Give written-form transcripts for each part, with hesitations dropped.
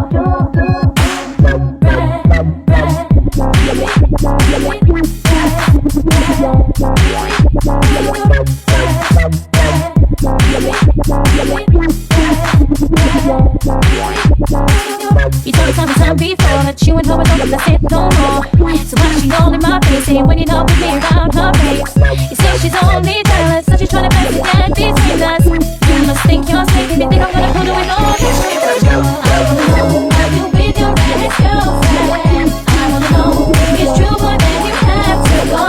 You told me sometime before that you and her were done, that's it, no more. So why she all in my face, saying when you're not with me around her face? You say she's only jealous, so she's trying to pass it down between us. You must think you're safe, if you think I'm gonna put her with all this shit. I wanna know, are you with your ex-girlfriend? I wanna know, if it's true, but then you have to go.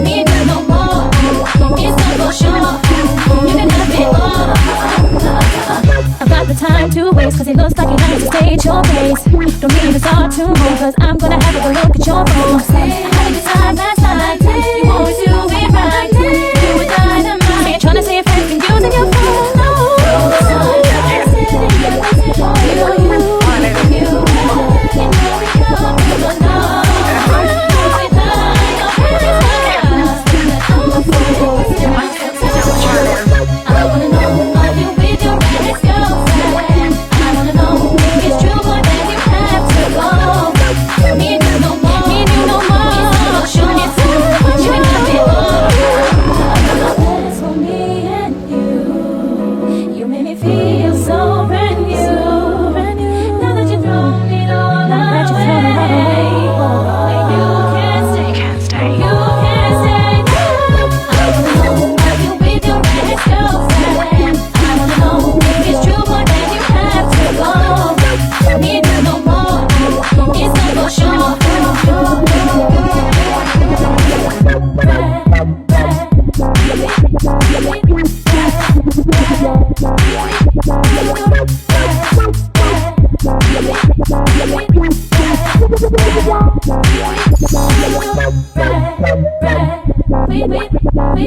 Me and you no more, it's not for sure. You can have it all. I've got the time to waste, cause it looks like you have to stage your face. Don't even start to move, cause I'm gonna have a look at your phone. I had a good time last night, you always do it right. You were dynamite, ain't tryna say your friends been using your phone. No,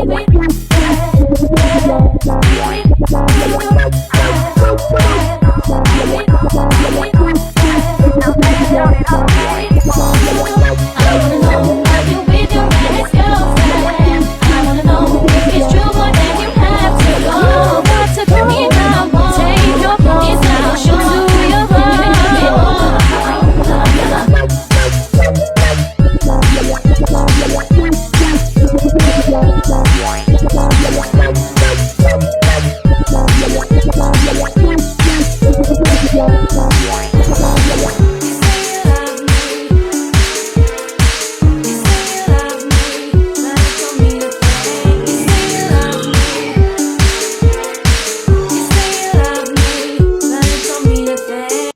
wait.